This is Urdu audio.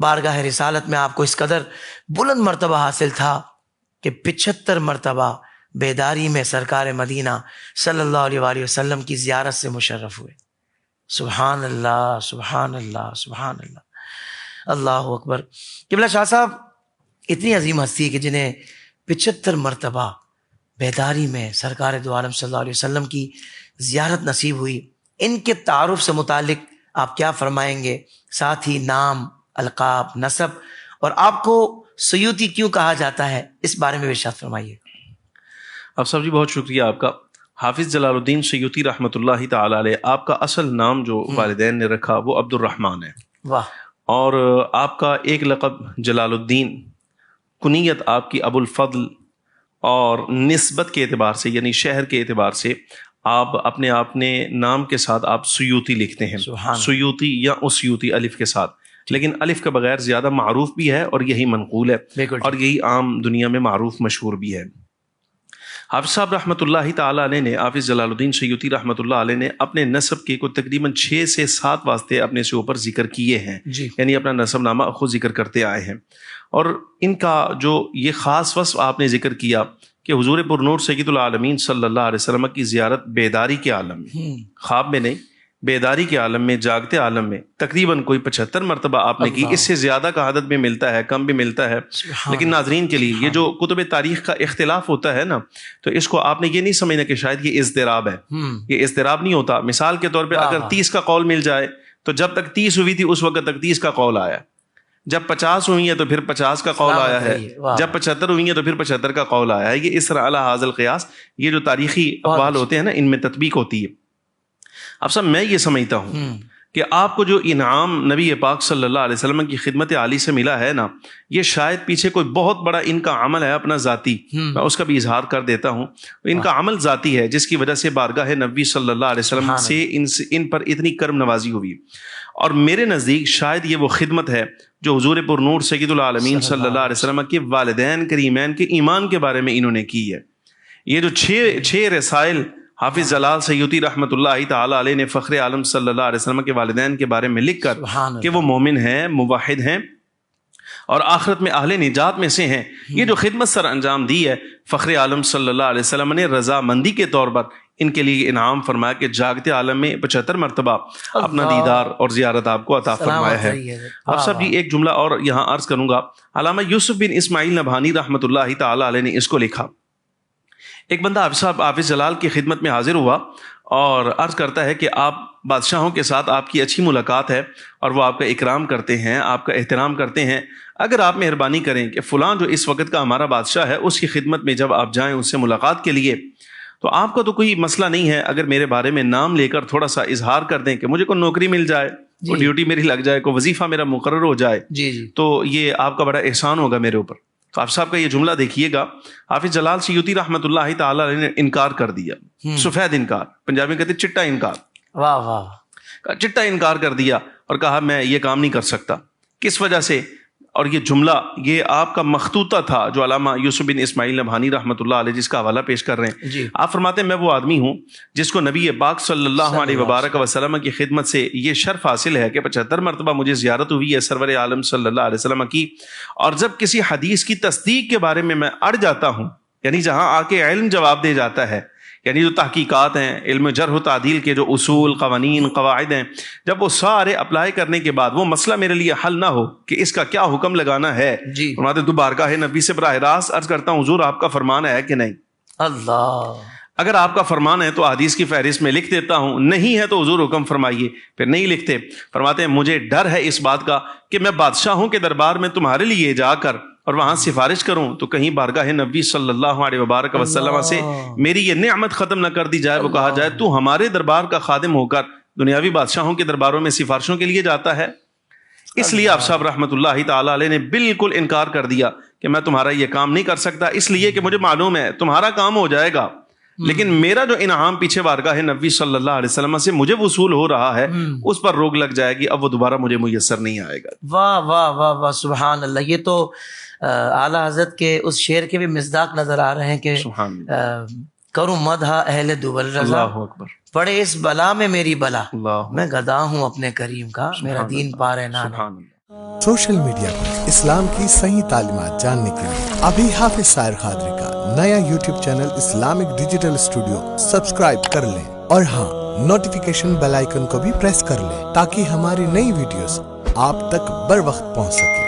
بارگاہ رسالت میں آپ کو اس قدر بلند مرتبہ حاصل تھا کہ 75 مرتبہ بیداری میں سرکار مدینہ صلی اللہ علیہ وآلہ وسلم کی زیارت سے مشرف ہوئے. سبحان اللہ سبحان اللہ سبحان اللہ، اللہ اکبر. قبلہ شاہ صاحب اتنی عظیم ہستی کہ جنہیں 75 مرتبہ بیداری میں سرکار دو عالم صلی اللہ علیہ وسلم کی زیارت نصیب ہوئی، ان کے تعارف سے متعلق آپ کیا فرمائیں گے؟ ساتھ ہی نام، القاب، نسب اور آپ کو سیوطی کیوں کہا جاتا ہے، اس بارے میں ارشاد فرمائیے. افسر جی بہت شکریہ آپ کا. حافظ جلال الدین سیوطی رحمۃ اللہ تعالی علیہ، آپ کا اصل نام جو والدین نے رکھا وہ عبد الرحمن ہے. واہ. اور آپ کا ایک لقب جلال الدین، کنیت آپ کی ابو الفضل، اور نسبت کے اعتبار سے یعنی شہر کے اعتبار سے آپ اپنے نام کے ساتھ آپ سیوطی لکھتے ہیں، سیوطی یا اسیوطی الف کے ساتھ، لیکن الف کے بغیر زیادہ معروف بھی ہے اور یہی منقول ہے اور یہی عام دنیا میں معروف مشہور بھی ہے. حافظ صاحب رحمۃ اللہ تعالی علیہ نے، حافظ جلال الدین سیوطی رحمۃ اللہ علیہ نے اپنے نسب کے کوئی تقریباً 6 سے 7 واسطے اپنے سے اوپر ذکر کیے ہیں جی. یعنی اپنا نسب نامہ خود ذکر کرتے آئے ہیں. اور ان کا جو یہ خاص وصف آپ نے ذکر کیا کہ حضور پر نور سید العالمین صلی اللہ علیہ وسلم کی زیارت بیداری کے عالم میں، خواب میں نہیں، بیداری کے عالم میں، جاگتے عالم میں تقریباً کوئی 75 مرتبہ آپ نے کی. اس سے زیادہ کا عدد بھی ملتا ہے، کم بھی ملتا ہے، لیکن ناظرین کے لیے یہ جو کتب تاریخ کا اختلاف ہوتا ہے نا، تو اس کو آپ نے یہ نہیں سمجھنا کہ شاید یہ اضطراب ہے. یہ اضطراب نہیں ہوتا. مثال کے طور پہ اگر 30 کا قول مل جائے تو جب تک 30 ہوئی تھی اس وقت تک 30 کا قول آیا، جب 50 ہوئی ہے تو پھر 50 کا قول آیا ہے، جب 75 ہوئی ہے تو پھر 75 کا قول آیا ہے. یہ اس طرح علی ھذا القیاس، یہ جو تاریخی اقوال ہوتے ہیں نا ان میں تطبیق ہوتی ہے. اب سب میں یہ سمجھتا ہوں کہ آپ کو جو انعام نبی پاک صلی اللہ علیہ وسلم کی خدمت عالی سے ملا ہے نا، یہ شاید پیچھے کوئی بہت بڑا ان کا عمل ہے اپنا ذاتی، میں اس کا بھی اظہار کر دیتا ہوں. ان کا عمل ذاتی ہے جس کی وجہ سے بارگاہ نبی صلی اللہ علیہ وسلم سے ان پر اتنی کرم نوازی ہوئی. اور میرے نزدیک شاید یہ وہ خدمت ہے جو حضور پر نور سید العالمین صلی اللہ علیہ وسلم کے والدین کریمین کے ایمان کے بارے میں انہوں نے کی ہے. یہ جو 6 رسائل حافظ جلال سیوطی رحمۃ اللہ تعالی علیہ نے فخر عالم صلی اللہ علیہ وسلم کے والدین کے بارے میں لکھ کر کہ وہ مومن ہیں، موحد ہیں اور آخرت میں اہل نجات میں سے ہیں، یہ جو خدمت سر انجام دی ہے، فخر عالم صلی اللہ علیہ وسلم نے رضامندی کے طور پر ان کے لیے انعام فرمایا کہ جاگتے عالم میں 75 مرتبہ اپنا دیدار اور زیارت آپ کو عطا فرمایا ہے. اب صاحب جی ایک جملہ اور یہاں عرض کروں گا. علامہ یوسف بن اسماعیل نبہانی رحمۃ اللہ تعالی علیہ نے اس کو لکھا. ایک بندہ حافظ جلال کی خدمت میں حاضر ہوا اور عرض کرتا ہے کہ آپ بادشاہوں کے ساتھ آپ کی اچھی ملاقات ہے اور وہ آپ کا اکرام کرتے ہیں، آپ کا احترام کرتے ہیں. اگر آپ مہربانی کریں کہ فلاں جو اس وقت کا ہمارا بادشاہ ہے اس کی خدمت میں جب آپ جائیں اس سے ملاقات کے لیے، تو آپ کا تو کوئی مسئلہ نہیں ہے اگر میرے بارے میں نام لے کر تھوڑا سا اظہار کر دیں کہ مجھے کوئی نوکری مل جائے، کوئی ڈیوٹی میری لگ جائے، کوئی وظیفہ میرا مقرر ہو جائے، تو یہ آپ کا بڑا احسان ہوگا میرے اوپر. تو آپ صاحب کا یہ جملہ دیکھیے گا. حافظ جلال سیوطی رحمۃ اللہ تعالی علیہ نے انکار کر دیا، سفید انکار، پنجابی میں کہتے چٹا انکار. واہ واہ. چٹا انکار کر دیا اور کہا میں یہ کام نہیں کر سکتا. کس وجہ سے؟ اور یہ جملہ یہ آپ کا مخطوطہ تھا جو علامہ یوسف بن اسماعیل نبہانی رحمۃ اللہ علیہ جس کا حوالہ پیش کر رہے ہیں. آپ فرماتے ہیں میں وہ آدمی ہوں جس کو نبی پاک صلی اللہ علیہ وبارک وسلم کی خدمت سے یہ شرف حاصل ہے کہ 75 مرتبہ مجھے زیارت ہوئی ہے سرور عالم صلی اللہ علیہ وسلم کی. اور جب کسی حدیث کی تصدیق کے بارے میں اڑ جاتا ہوں، یعنی جہاں آ کے علم جواب دے جاتا ہے، یعنی جو تحقیقات ہیں، علم جرح و تعدیل کے جو اصول، قوانین، قواعد ہیں، جب وہ سارے اپلائی کرنے کے بعد وہ مسئلہ میرے لیے حل نہ ہو کہ اس کا کیا حکم لگانا ہے، فرماتے تو بارگاہ نبی سے براہ راست عرض کرتا ہوں حضور آپ کا فرمان ہے کہ نہیں؟ اللہ. اگر آپ کا فرمان ہے تو حدیث کی فہرست میں لکھ دیتا ہوں، نہیں ہے تو حضور حکم فرمائیے. پھر نہیں لکھتے. فرماتے ہیں مجھے ڈر ہے اس بات کا کہ میں بادشاہوں کے دربار میں تمہارے لیے جا کر اور وہاں سفارش کروں تو کہیں بارگاہ نبی صلی اللہ علیہ وبارک وسلم سے میری یہ نعمت ختم نہ کر دی جائے، وہ کہا جائے تو ہمارے دربار کا خادم ہو کر دنیاوی بادشاہوں کے درباروں میں سفارشوں کے لیے جاتا ہے. اس لیے آپ صاحب رحمۃ اللہ تعالی علیہ نے بالکل انکار کر دیا کہ میں تمہارا یہ کام نہیں کر سکتا، اس لیے کہ مجھے معلوم ہے تمہارا کام ہو جائے گا، لیکن میرا جو انعام پیچھے بارگاہ نبی صلی اللہ علیہ وسلم سے مجھے وصول ہو رہا ہے اس پر روک لگ جائے گی، اب وہ دوبارہ مجھے میسر نہیں آئے گا. واہ واہ واہ واہ، سبحان اللہ. یہ تو اعلیٰ حضرت کے اس شعر کے بھی مصداق نظر آ رہے ہیں کہ کروں مدح اہل دوبل رضا، اللہ اکبر، پڑے اس بلا میں میری بلا، میں گدا ہوں اپنے کریم کا، میرا دین پارے نہ. سوشل میڈیا پر اسلام کی صحیح تعلیمات جاننے کے لیے ابھی حافظ سائر قادری کا نیا YouTube channel Islamic digital studio subscribe کر لیں، اور ہاں نوٹیفیکیشن بیل آئیکن کو بھی پریس کر لیں تاکہ ہماری نئی ویڈیوز آپ تک بر وقت پہنچ سکے۔